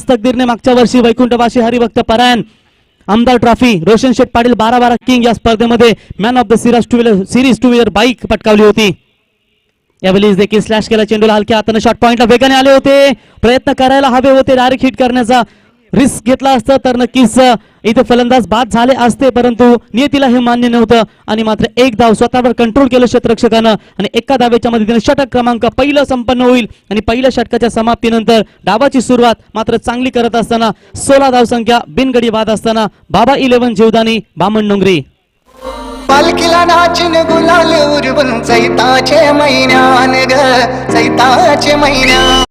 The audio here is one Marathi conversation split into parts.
तकदीरने मागच्या वर्षी वैकुंठवासी हरिभक्त परायण आमदार ट्रॉफी रोशन शेठ पाटील 12-12 किंग या स्पर्धेमध्ये man of the series two wheeler bike पटकावली होती. यावेळी देखील स्लॅश केला चेंडूला हलक्या हाताने शॉट पॉइंटला वेगाने आले होते. प्रयत्न करायला हवे होते डायरेक्ट हिट करण्याचा. रिस्क घेतला असता तर नक्कीच इथे फलंदाज बाद झाले असते, परंतु नियतीला हे मान्य नव्हतं आणि मात्र एक धाव स्वतःवर कंट्रोल केलं क्षेत्ररक्षकानं आणि एका धावेच्या मदतीने षटक क्रमांक पहिलं संपन्न होईल. आणि पहिल्या षटकाच्या समाप्तीनंतर डावाची सुरुवात मात्र चांगली करत असताना 16 धावसंख्या बिनगडी बाद असताना बाबा 11 जीवदानी बामणडोंगरी. पालखीला नाचिन गुलाल उरवून चैताचे महिन्यान ग चैताचे महिन्या.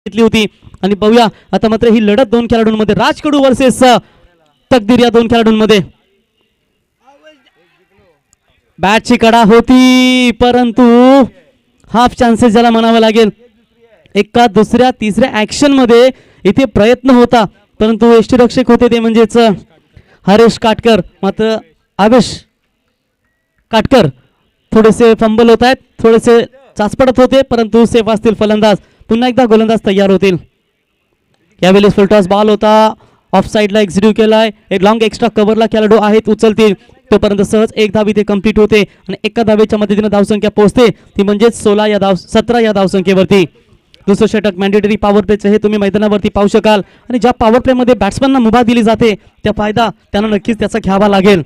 होती आणि पाहूया आता मात्र ही लढत दोन खेळाडूंमध्ये राजकडू वर्सेस तकदीर या दोन खेळाडूंमध्ये. बॅटची कडा होती परंतु हाफ चान्सेस ज्याला म्हणावं लागेल. एका दुसऱ्या तिसऱ्या ऍक्शन मध्ये इथे प्रयत्न होता परंतु यष्टीरक्षक होते ते म्हणजेच हरेश काटकर, मात्र आवेश काटकर थोडेसे फंबल होत आहेत, थोडेसे चाचपडत होते परंतु सेफ असतील फलंदाज. पुन्हा एकदा गोलंदाज तयार होतील. यावेळी फुल टॉस बॉल होता, ऑफ साइडला एक्झिक्यूट केलाय. एक लॉंग एक्स्ट्रा कव्हरला खेळाडू आहेत उचलतील तोपर्यंत सहज एक धाव इथे कंप्लीट होते आणि एका धावेच्या मदतीने धावसंख्या पोहोचते ती म्हणजेच 17 या धावसंख्येवरती. दुसरं षटक मॅन्डेटरी पॉवर प्लेचं हे तुम्ही मैदानावरती पाहू शकाल आणि ज्या पॉवर प्लेमध्ये बॅट्समॅनना मुभा दिली जाते त्या फायदा त्यांना नक्कीच त्याचा घ्यावा लागेल.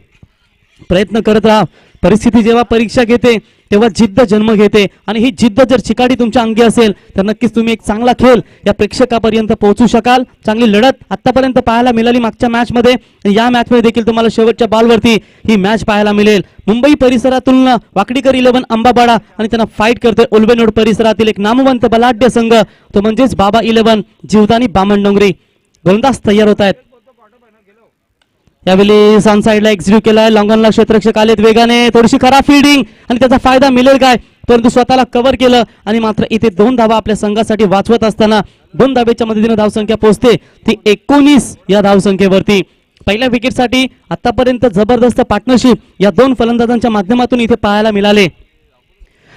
प्रयत्न करत राहा. परिस्थिती जेव्हा परीक्षा घेते तेव्हा जिद्द जन्म घेते आणि ही जिद्द जर चिकाटी तुमच्या अंगी असेल तर नक्कीच तुम्ही एक चांगला खेळ या प्रेक्षकापर्यंत पोहोचू शकाल. चांगली लढत आतापर्यंत पाहायला मिळाली मागच्या मॅच मध्ये, या मॅच मध्ये देखील तुम्हाला शेवटच्या बॉलवरती ही मॅच पाहायला मिळेल. मुंबई परिसरातून वाकडीकर 11 अंबाबाडा आणि त्यांना फाईट करतोय उल्बेनोड परिसरातील एक नामवंत बलाढ्य संघ तो म्हणजेच बाबा 11 जीवदानी बामणडोंगरी. गोलंदाज तयार होत आहेत. यावेळी सन साइडला एक्झिक्यूट केलाय, लॉंगनला क्षेत्ररक्षक आलेत वेगाने, थोडीशी खराब फिल्डिंग आणि त्याचा फायदा मिळेल काय, परंतु स्वतःला कव्हर केलं आणि मात्र इथे 2 धावा आपल्या संघासाठी वाचवत असताना 2 धावेच्या मदतीने धावसंख्या पोहोचते ती 19 या धावसंख्येवरती. पहिल्या विकेटसाठी आतापर्यंत जबरदस्त पार्टनरशिप या 2 फलंदाजांच्या माध्यमातून इथे पाहायला मिळाले.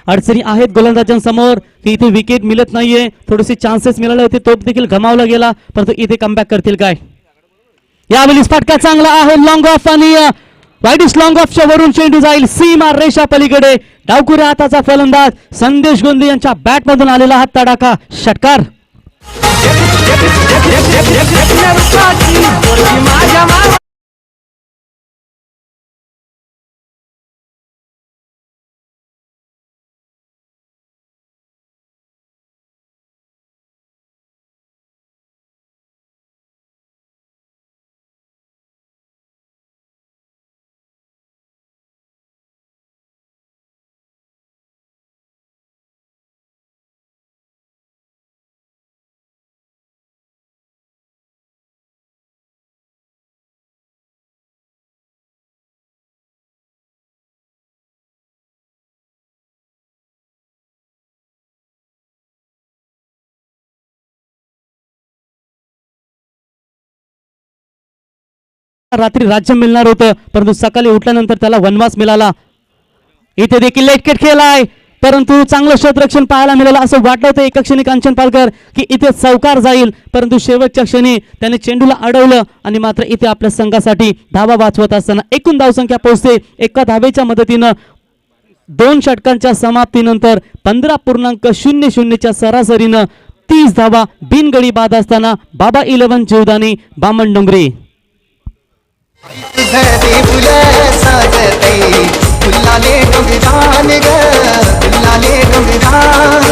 अडचणी आहेत गोलंदाजांसमोर की इथे विकेट मिळत नाहीये, थोडेसे चान्सेस मिळाले होते तो देखील गमावला गेला, परंतु इथे कमबॅक करतील काय. यावेळी फटका चांगला आहे लॉंग ऑफ आणि वाईडिश लॉंग ऑफच्या वरून चेंडू जाईल सीमा रेषा पलीकडे. डावखुऱ्या हाताचा फलंदाज संदेश गोंदे यांच्या बॅट मधून आलेला हा तडाखा षटकार. रात्री राज्य मिळणार होतं परंतु सकाळी उठल्यानंतर त्याला वनवास मिळाला. इथे देखील लेटकेट खेळाय परंतु चांगलं क्षेत्ररक्षण पाहायला मिळालं. असं वाटलं होतं एका क्षणी कांचन पालकर की इथे चौकार जाईल, परंतु शेवटच्या क्षणी त्याने चेंडूला अडवलं आणि मात्र इथे आपल्या संघासाठी धावा वाचवत असताना एकूण धावसंख्या पोहोचते एका धावेच्या मदतीनं 2 षटकांच्या समाप्तीनंतर 15.00च्या सरासरीनं 30 धावा बिनगडी बाद असताना बाबा 11 जीवदानी बामणडोंगरी. फुलाले डोंगरान ग फुलाले डोंगरान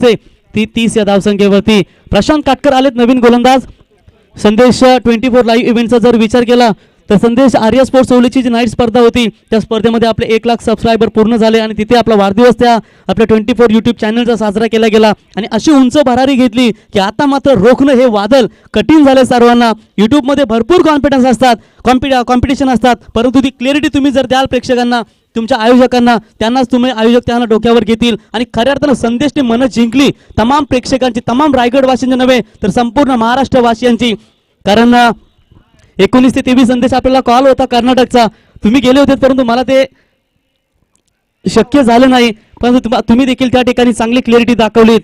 ती 30 या धावसंख्येवरती. प्रशांत काटकर आलेत नवीन गोलंदाज. संदेश 24 लाईव्ह इव्हेंटचा जर विचार केला तर संदेश आर्या स्पोर्ट्स ओलीची जी नाईट स्पर्धा होती त्या स्पर्धेमध्ये आपले 1 लाख सबस्क्रायबर पूर्ण झाले आणि तिथे आपला वाढदिवस त्या आपल्या 24 यूट्यूब चॅनलचा साजरा केला गेला आणि अशी उंच भरारी घेतली की आता मात्र रोखणं हे वादळ कठीण झाले सर्वांना. यूट्यूबमध्ये भरपूर कॉन्फिडन्स असतात, कॉम्पिटिशन असतात, परंतु ती क्लॅरिटी तुम्ही जर द्याल प्रेक्षकांना, तुमच्या आयोजकांना, त्यांनाच तुम्ही आयोजक त्यांना डोक्यावर घेतील आणि खऱ्या अर्थानं संदेशने मनं जिंकली तमाम प्रेक्षकांची, तमाम रायगडवासीयांची नव्हे तर संपूर्ण महाराष्ट्रवासियांची. कारण 19 ते 23 संदेश आपल्याला कॉल होता कर्नाटकचा, तुम्ही गेले होते परंतु मला ते शक्य झालं नाही. परंतु तुम्ही देखील त्या ठिकाणी चांगली क्लॅरिटी दाखवलीत.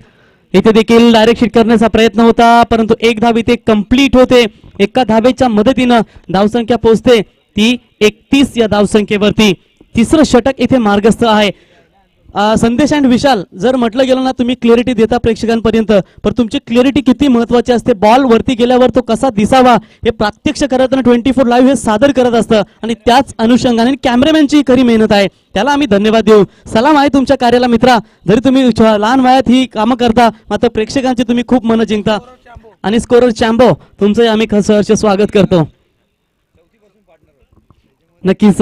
इथे देखील डायरेक्ट शिट करण्याचा प्रयत्न होता परंतु एक धाव इथे कंप्लीट होते. एका धावेच्या मदतीनं धावसंख्या पोहोचते ती 31 या धावसंख्येवरती. तिसरं षटक इथे मार्गस्थ आहे. संदेश अँड विशाल, जर म्हटलं गेलं ना तुम्ही क्लॅरिटी देता प्रेक्षकांपर्यंत, पण तुमची क्लॅरिटी किती महत्वाची असते, बॉल वरती गेल्यावर तो कसा दिसावा हे प्रत्यक्ष करताना 24 लाईव्ह हे सादर करत असतं आणि त्याच अनुषंगाने कॅमेरामॅनची खरी मेहनत आहे, त्याला आम्ही धन्यवाद देऊ. सलाम आहे तुमच्या कार्याला मित्रा. जरी तुम्ही लहान वयात ही कामं करता मात्र प्रेक्षकांची तुम्ही खूप मनं जिंकता. आणि स्कोरर चॅम्बो तुमचंही आम्ही सहर्ष स्वागत करतो. नक्कीच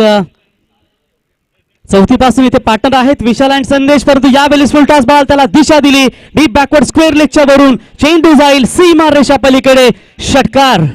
चौथी पासून इथे पार्टनर आहेत विशाल अँड संदेश, परंतु यावेळेस फुल टॉस बॉल त्याला दिशा दिली डीप बॅकवर्ड स्क्वेअर लेगच्या वरून, चेंडू जाईल सीमा रेषा पलीकडे. षटकार.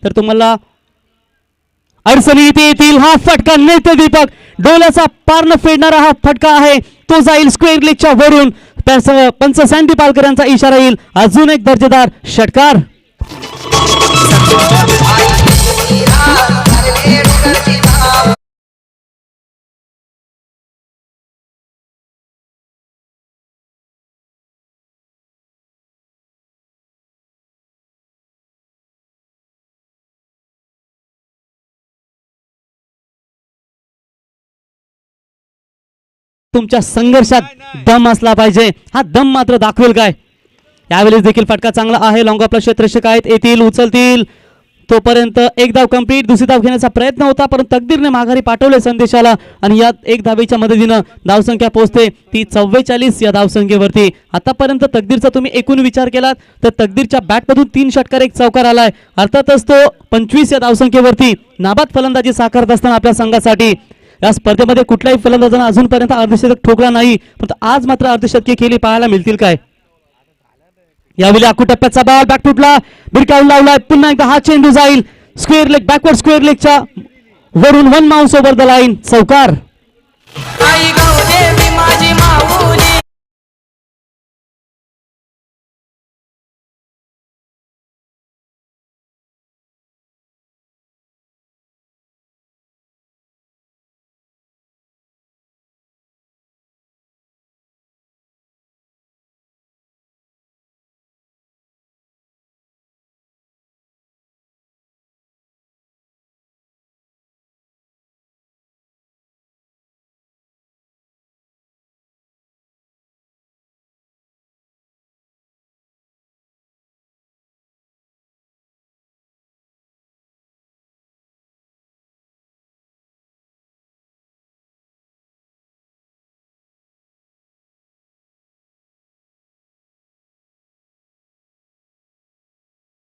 तर तुम्हाला अडचणी इथे येतील. हा फटका नेते दीपक डोल्याचा पार न फेडणारा हा फटका आहे, तो जाईल स्क्वेअर लेगच्या वरून. पंच सँडी पालकर यांचा इशारा येईल. अजून एक दर्जेदार षटकार. तुमच्या संघर्षात दम असला पाहिजे, हा दम मात्र दाखवेल काय. यावेळेस देखील फटका चांगला आहे. लॉंग ऑफला क्षेत्ररक्षक आहेत, येतील उचलतील तोपर्यंत एक धाव कंप्लीट. दुसरी धाव घेण्याचा प्रयत्न होता परंतु तकदीरने माघारी पाठवले संदेशाला आणि यात एक धावेच्या मदतीनं धावसंख्या पोहोचते ती 44 या धावसंख्येवरती. आतापर्यंत तकदीरचा तुम्ही एकूण विचार केलात तर तकदीरच्या बॅटमधून 3 षटकार 1 चौकार आलाय. अर्थातच तो 25 या धावसंख्येवरती नाबाद फलंदाजी साकारत असताना आपल्या संघासाठी या स्पर्धेमध्ये कुठल्याही फलंदाजानं अजूनपर्यंत अर्धशतक ठोकला नाही, पण आज मात्र अर्धशतकी खेळी पाहायला मिळतील काय. यावेळी आखू टप्प्याचा बॉल बॅक फुटला, भिरकावून लावलाय. पुन्हा एकदा हा चेंडू जाईल स्क्वेअर लेग बॅकवर्ड स्क्वेअर लेगच्या वरून, 1 माउंस ओव्हर द लाईन. चौकार.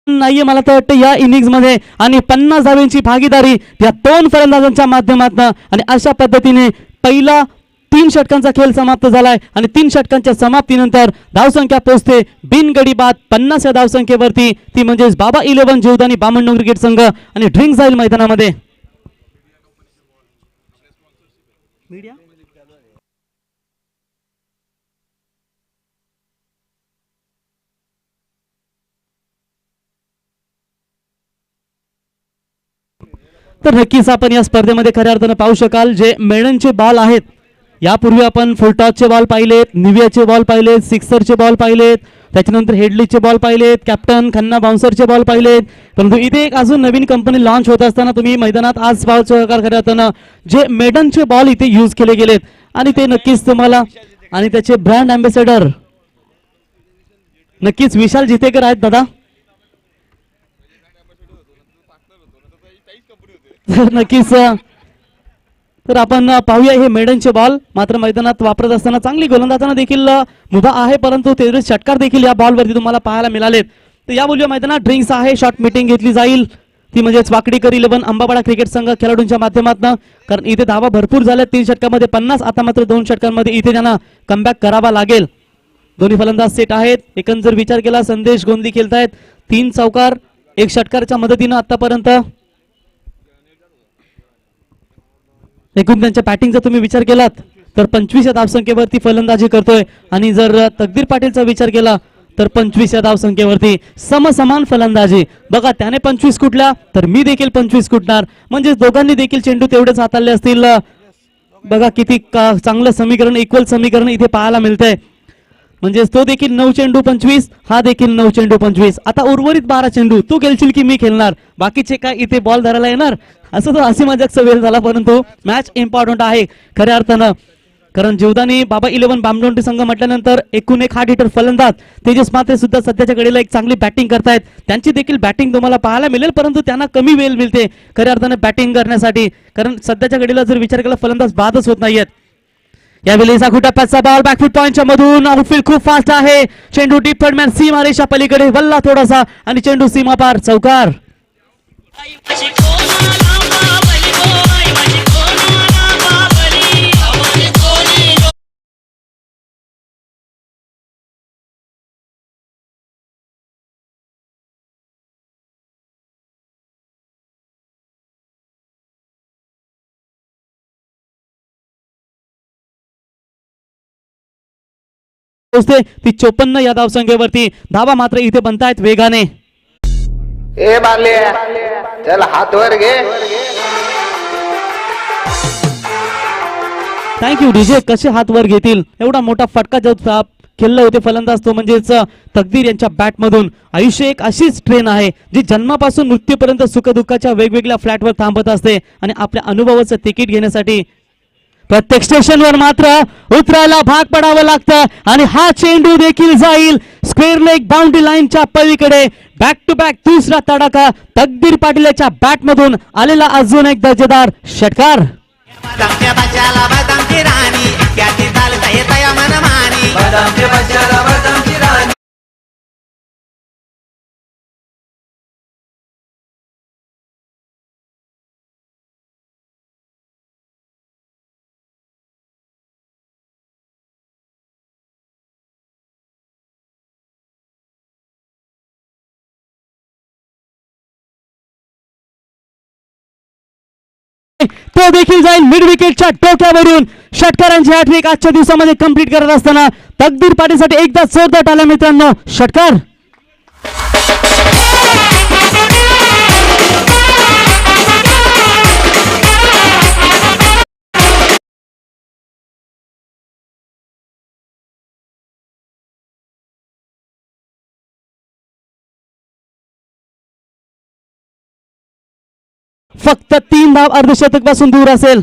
नाहीये मला तर वाटतं या इनिंग्स मध्ये आणि 50 धावांची भागीदारी या 2 फलंदाजांच्या माध्यमातून आणि अशा पद्धतीने पहिला 3 षटकांचा खेळ समाप्त झालाय आणि 3 षटकांच्या समाप्तीनंतर धावसंख्या पोहोचते बिनगडी बाद 50 या धावसंख्येवरती. ती म्हणजेच बाबा 11 जीवदानी बामणगाव क्रिकेट संघ आणि ड्रिंक जाईल मैदानामध्ये. मीडिया तर नक्कीच आपण या स्पर्धेमध्ये खऱ्या अर्थानं पाहू शकाल जे मेडनचे बॉल आहेत. यापूर्वी आपण फुलटॉसचे बॉल पाहिलेत, निवियाचे बॉल पाहिलेत, सिक्सरचे बॉल पाहिलेत, त्याच्यानंतर हेडलीचे बॉल पाहिलेत, कॅप्टन खन्ना बाउन्सरचे बॉल पाहिलेत. परंतु इथे एक अजून नवीन कंपनी लॉन्च होत असताना तुम्ही मैदानात आज पाहू शकाल खऱ्या अर्थानं जे मेडनचे बॉल इथे यूज केले गेलेत आणि ते नक्कीच तुम्हाला आणि त्याचे ब्रँड अँबॅसेडर नक्कीच विशाल जितेकर आहेत दादा. नक्कीच तर आपण पाहूया हे मेडनचे बॉल मात्र मैदानात वापरत असताना चांगली गोलंदाजांना देखील मुभा आहे परंतु तेवढे षटकार देखील या बॉलवरती तुम्हाला पाहायला मिळालेत. तर या बोलूया मैदानात ड्रिंक्स आहे, शॉर्ट मीटिंग घेतली जाईल ती म्हणजेच वाकडीकर 11 अंबापाडा क्रिकेट संघ खेळाडूंच्या माध्यमातून कारण इथे धावा भरपूर झाल्या 3 षटकामध्ये 50 आता मात्र 2 षटकांमध्ये इथे त्यांना कमबॅक करावा लागेल. दोन्ही फलंदाज सेट आहेत. एकंदर विचार केला संदेश गोंदी खेळतायत 3 चौकार 1 षटकारच्या मदतीनं आतापर्यंत. एकूण त्यांच्या बॅटिंगचा तुम्ही विचार केलात तर 25 या धावसंख्येवरती फलंदाजी करतोय आणि जर तकदीर पाटीलचा विचार केला तर 25 या धावसंख्येवरती समसमान फलंदाजी. बघा त्याने 25 कुठल्या तर मी देखील 25 कुठणार म्हणजे दोघांनी देखील चेंडू तेवढेच हाताळले असतील. बघा किती चांगलं समीकरण इक्वल समीकरण इथे पाहायला मिळतंय म्हणजे तो देखील 9 चेंडू 25 हा देखील 9 चेंडू 25. आता उर्वरित 12 चेंडू तू खेळशील की मी खेळणार बाकीचे काय इथे बॉल धरायला येणार असं तो हसी मजाकचा वेळ झाला परंतु मॅच इम्पॉर्टंट आहे खऱ्या अर्थानं कारण जीवदानी बाबा 11 बामडोंटी संघ म्हटल्यानंतर एकूण एक हार्ड हिटर फलंदाज तेजस मात्रे सुद्धा सध्याच्या घडीला एक चांगली बॅटिंग करतायत. त्यांची देखील बॅटिंग तुम्हाला पाहायला मिळेल परंतु त्यांना कमी वेळ मिळते खऱ्या अर्थानं बॅटिंग करण्यासाठी कारण सध्याच्या घडीला जर विचार केला फलंदाज बादच होत नाहीयेत. यावेळी टप्प्याचा बॉल बॅकफूट पॉइंटच्या मधून आउटफील्ड खूप फास्ट आहे. चेंडू डीप थर्डमॅन सीमा रेषा पलीकडे वल्ला थोडासा आणि चेंडू सीमा पार चौकार. ती 54 या धावसंख्येवरती धावा मात्र इथे बनतायत वेगाने. ए बाले चल हात वर घे. Thank you DJ. कसे हात वर घेतील एवढा मोठा फटका जो खेळले होते फलंदाज तो म्हणजेच तकदीर यांच्या बॅट मधून. आयुष्य एक अशीच ट्रेन आहे जी जन्मापासून मृत्यूपर्यंत सुखदुःखाच्या वेगवेगळ्या फ्लॅटवर थांबत असते आणि आपल्या अनुभवाचं तिकीट घेण्यासाठी प्रत्येक स्टेशनवर मात्र उतरायला भाग पडावं लागतं आणि हा चेंडू देखील जाईल स्क्वेअर लेग बाउंड्री लाईनच्या पलीकडे. बॅक टू बॅक दुसरा तडाखा तकदीर पाटील याच्या बॅट मधून आलेला अजून एक दर्जेदार षटकार. बदामच्या बच्चाला बदामची राणी त्याची चालता येता या मनमानी बदामच्या बच्चाला बदामची राणी. तो देखील जाईल मिड विकेटच्या टोक्यावरून. षटकारांची हॅट्रिक आजच्या दिवसामध्ये कंप्लीट करत असताना तकदीर पाटीलसाठी एकदा जोरदार टाळ्या मित्रांनो. षटकार. फक्त 3 धाव अर्धशतक पासून दूर असेल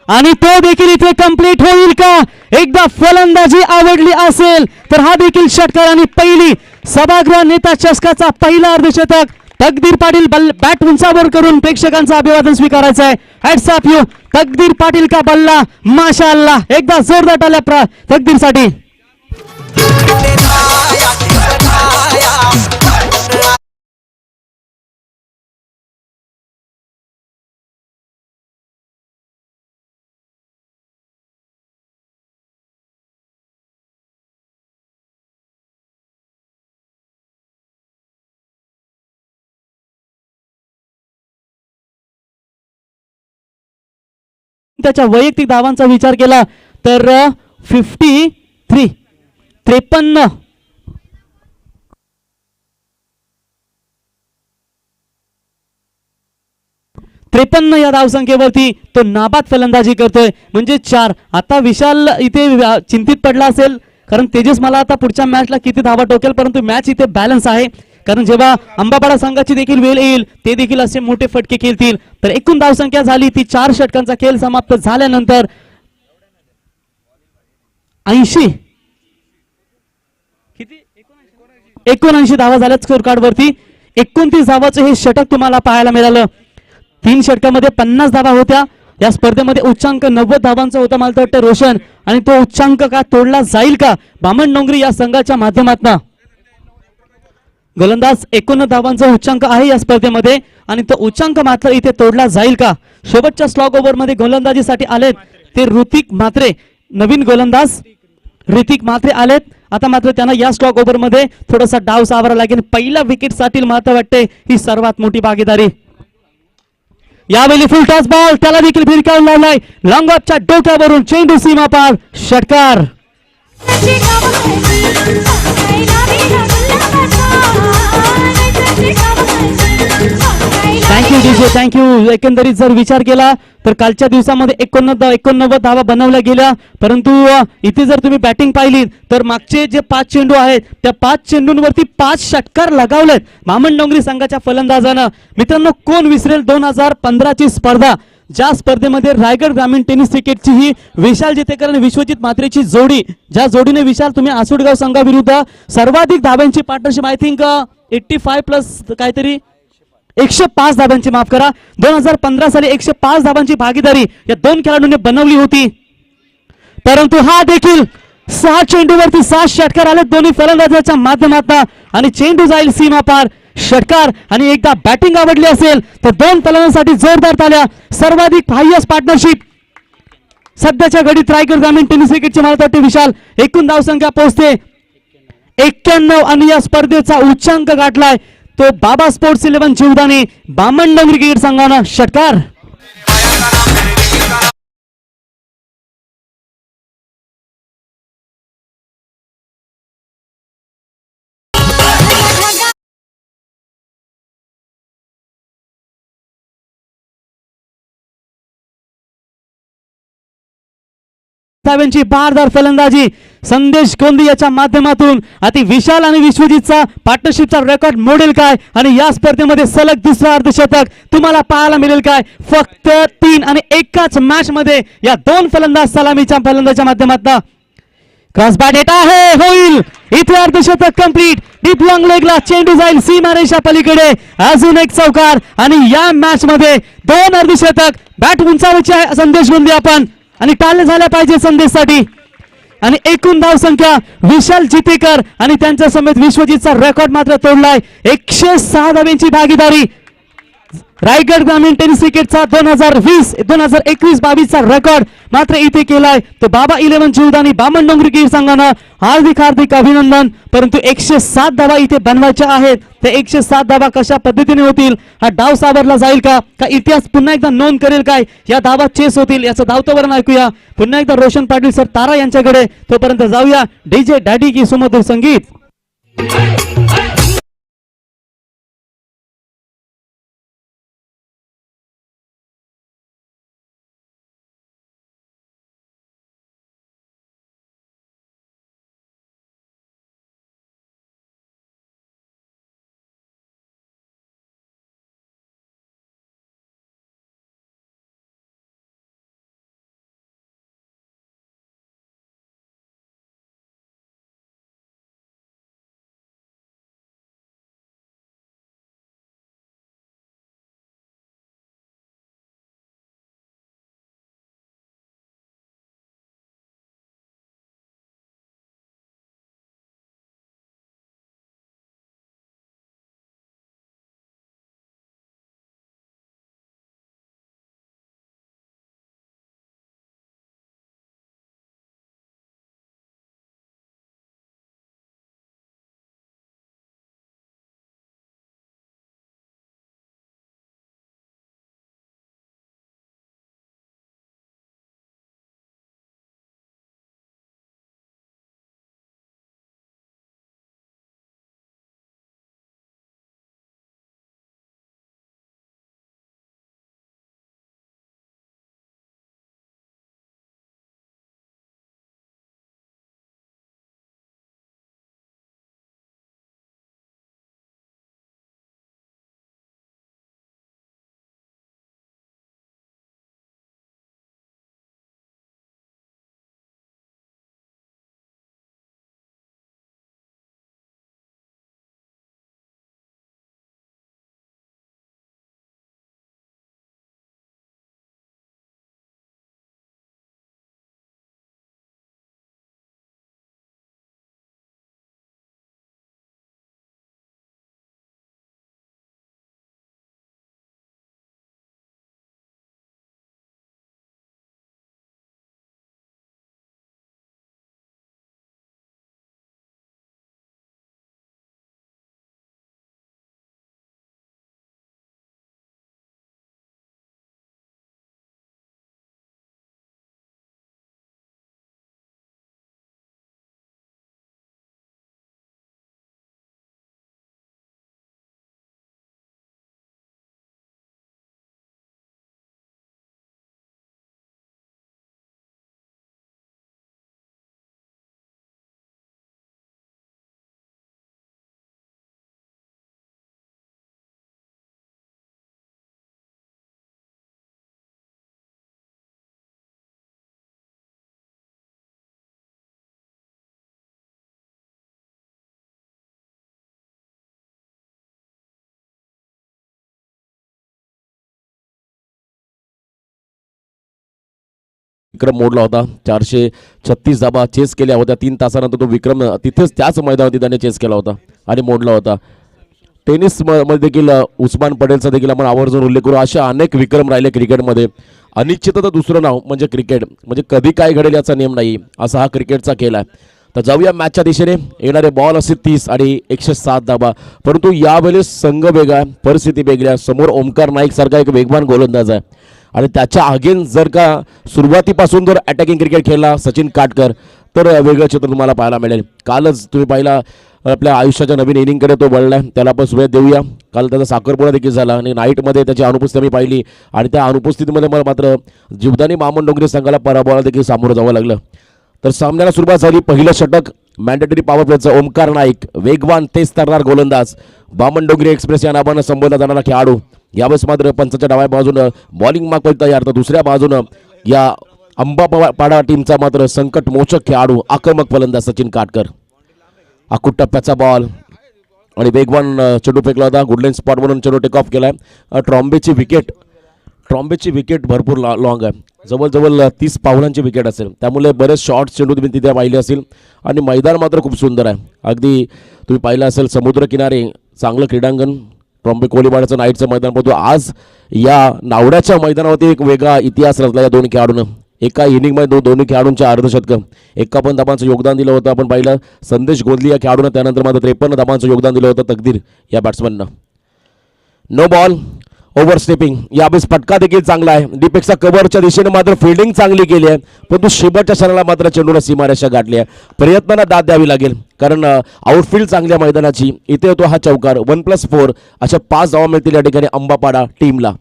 आणि तो देखील इथे कंप्लीट होईल का. एकदा फलंदाजी आवडली असेल तर हा देखील षटकार आणि पहिली सभागृह नेता चषकाचा पहिला अर्धशतक. तकदीर पाटील बॅट उंचावर करून प्रेक्षकांचं अभिवादन स्वीकारायचं आहे. हॅट्स ऑफ यू तकदीर पाटील का बल्ला माशाअल्लाह. एकदा जोरदार टाळ्या तकदीरसाठी. त्याच्या वैयक्तिक धावांचा विचार केला तर 53 53 53 या धावसंख्येवरती तो नाबाद फलंदाजी करतोय म्हणजे 4. आता विशाल इथे चिंतित पडला असेल कारण तेजस मला आता पुढच्या मॅचला किती धावा टोकेल, परंतु मॅच इथे बॅलन्स आहे कारण जेव्हा अंबापाडा संघाची देखील वेळ येईल ते देखील असे मोठे फटके खेळतील. तर एकूण धावसंख्या झाली ती 4 षटकांचा खेळ समाप्त झाल्यानंतर 80 किती 79 धावा झाल्यात स्कोर कार्ड वरती. 29 धावाचं हे षटक तुम्हाला पाहायला मिळालं. 3 षटकामध्ये 50 धावा होत्या. या स्पर्धेमध्ये उच्चांक 90 धावांचा होता मला तर वाटतं रोशन, आणि तो उच्चांक का तोडला जाईल का बामण डोंगरी या संघाच्या माध्यमातून. गोलंदाज 89 धावांचा उच्चांक आहे या स्पर्धेमध्ये आणि तो उच्चांक मात्र इथे तोडला जाईल का. शेवटच्या स्लॉग ओव्हर मध्ये गोलंदाजीसाठी आलेत ते ऋतिक म्हात्रे, नवीन गोलंदाज ऋतिक म्हात्रे आलेत. आता मात्र त्यांना या स्लॉग ओव्हर मध्ये थोडासा डाव सावरा लागेल. पहिल्या विकेट साठी मात्र वाटते ही सर्वात मोठी भागीदारी. यावेळी फुल टॉस बॉल त्याला देखील भिरकावून लावलाय. लॉंग ऑफच्या डोक्यावरून चेंडू सीमा पार षटकार. Thank you DJ thank you. एकंदरीत जर विचार केला तर कालच्या दिवसामध्ये 89 धावा बनवल्या गेल्या, परंतु इथे जर तुम्ही बॅटिंग पाहिली तर मागचे जे 5 चेंडू आहेत त्या 5 चेंडूंवरती 5 षटकार लगावलेत बामण डोंगरी संघाच्या फलंदाजानं. मित्रांनो कोण विसरेल 2015 ची स्पर्धा, ज्या स्पर्धेमध्ये रायगड ग्रामीण टेनिस क्रिकेटची ही विशाल जितेकर आणि विश्वजित म्हात्रेची जोडी, ज्या जोडीने विशाल तुम्ही आसुडगाव संघाविरुद्ध सर्वाधिक धाब्यांची पार्टनरशिप आय थिंक 85 प्लस काहीतरी 105 धाब्यांची, माफ करा, 2015 साली 105 धाबांची भागीदारी या 2 खेळाडूंनी बनवली होती. परंतु हा देखील 6 चेंडूवरती 6 षटकार आले दोन्ही फलंदाजाच्या माध्यमातून आणि चेंडू जाईल सीमा पार षटकार. आणि एकदा बॅटिंग आवडली असेल तर 2 फलंदाजांसाठी जोरदार ताल्या. सर्वाधिक हायस्ट पार्टनरशिप सध्याच्या घडीत रायगड ग्रामीण टेनिस क्रिकेटची मला वाटते विशाल. एकूण धावसंख्या पोहोचते 91 आणि या स्पर्धेचा उच्चांक गाठलाय तो बाबा स्पोर्ट्स 11 जीवदानी बामण डोंगरी क्रिकेट संघानं षटकार. धाव्यांची बहारदार फलंदाजी संदेश गोंदी याच्या माध्यमातून अति विशाल आणि विश्वजितचा पार्टनरशिपचा रेकॉर्ड मोडेल काय आणि या स्पर्धेमध्ये सलग दुसरा अर्धशतक तुम्हाला पाहायला मिळेल काय. फक्त 3 आणि एकाच मॅच मध्ये या 2 फलंदाज सलामीच्या फलंदाजाच्या माध्यमातून क्रॉस बॅट येत आहे, होईल इथे अर्धशतक कंप्लीट. डीप लॉंग लेगला चेंडू जाईल सीमारेषा पलीकडे. अजून एक चौकार आणि या मॅच मध्ये 2 अर्धशतक. बॅट उंचावायची आहे संदेश गोंदी आपण आणि टाळले झाल्या पाहिजे संदेशसाठी. आणि एकूण धावसंख्या विशाल जितेकर आणि त्यांच्या समेत विश्वजितचा रेकॉर्ड मात्र तोडलाय. 106 धावांची भागीदारी रायगड ग्रामीण टेनिस क्रिकेटचा 2020-2021-22 चा रेकॉर्ड मात्र इथे केलाय तो बाबा 11 जीवदानी बामण डोंगरी क्रिकेट संघानं. हार्दिक हार्दिक अभिनंदन. परंतु 107 धावा इथे बनवायच्या आहेत. ते 107 धावा कशा पद्धतीने होतील, हा डाव सावरला जाईल का इतिहास पुन्हा एकदा नोंद करेल काय, या धावा चेस होतील याचं धावतोवरण ऐकूया पुन्हा एकदा रोशन पाटील सर तारा यांच्याकडे. तोपर्यंत जाऊया डीजे डॅडी की सुमधुर संगीत. विक्रम मोडला होता. 436 धाबा चेस केल्या होत्या. 3 तासानंतर तो विक्रम तिथेच त्याच मैदानावरती त्याने चेस केला होता आणि मोडला होता. टेनिस मध्ये देखील उस्मान पटेलचा देखील आपण आवर्जून उल्लेख करू. अशा अनेक विक्रम राहिले क्रिकेटमध्ये. अनिश्चितता दुसरं नाव म्हणजे क्रिकेट. म्हणजे कधी काय घडेल याचा नियम नाही, असा हा क्रिकेटचा खेळ आहे. तर जाऊया मॅचच्या दिशेने. येणारे बॉल असतील 30 आणि 107 धाबा. परंतु यावेळेस संघ वेगळा, परिस्थिती वेगळी आहे. समोर ओमकार नाईक सारखा एक वेगवान गोलंदाज आहे आणि त्याच्या अगेन्स्ट जर का सुरुवातीपासून जर अटॅकिंग क्रिकेट खेळला सचिन काटकर तर वेगळं चित्र तुम्हाला पाहायला मिळेल. कालच तुम्ही पाहिला आपल्या आयुष्याच्या नवीन इनिंगकडे तो वळलाय, त्याला आपण शुभेच्छा देऊया. काल त्याचा साखरपुडा देखील झाला आणि नाईटमध्ये त्याची अनुपस्थिती मी पाहिली आणि त्या अनुपस्थितीमध्ये मला मात्र जीवदानी मामन डोंगरे संघाला पराभवाला देखील सामोरं जावं लागलं. तर सामन्याला सुरुवात झाली. पहिलं षटक मॅन्डेटरी पॉवर प्लेचं ओमकार नाईक, वेगवान तेज तर्रार गोलंदाज, बामन डोंगरे एक्सप्रेस या नावानं संबोधला जाणारा खेळाडू. यावेळेस मात्र पंचाच्या डाव्या बाजूनं बॉलिंग मार्क तयार, तर दुसऱ्या बाजूनं या अंबापाडा टीमचा मात्र संकट मोचक खेळाडू आक्रमक फलंदाज सचिन काटकर. आखूट टप्प्याचा बॉल आणि वेगवान चेंडू फेकला होता. गुडलाईन स्पॉट म्हणून चेंडू टेक ऑफ केला आहे. ट्रॉम्बेची विकेट भरपूर लॉंग आहे, जवळजवळ 30 पावलांची विकेट असेल, त्यामुळे बरेच शॉर्ट चेंडू तुम्ही तिथे पाहिले असतील. आणि मैदान मात्र खूप सुंदर आहे. अगदी तुम्ही पाहिलं असेल समुद्रकिनारे चांगलं क्रीडांगण. ट्रॉम्बे कोळीवाड्याचं नाईटचं मैदान पाहतो. आज या नावड्याच्या मैदानावरती एक वेगळा इतिहास रचला या दोन खेळाडूंना. एका इनिंगमध्ये दोन्ही खेळाडूंच्या अर्धशतकं, 51 धाबांचं योगदान दिलं होतं. आपण पाहिलं संदेश गोंदली या खेळाडूनं, त्यानंतर मात्र 53 धाबांचं योगदान दिलं होतं तकदीर या बॅट्समननं. No ball, over stepping. यावेळेस फटका देखील चांगला आहे. डीपेक्षा कव्हरच्या दिशेने मात्र फिल्डिंग चांगली केली आहे, परंतु शेवटच्या क्षणाला मात्र चेंडूला सीमारेषा गाठली आहे. प्रयत्नांना दाद द्यावी लागेल कारण आउटफील्ड चांगल्या मैदानाची. इथे होतो हा चौकार. 1+4 अशा 5 धावा मिळतील या ठिकाणी अंबापाडा टीमला.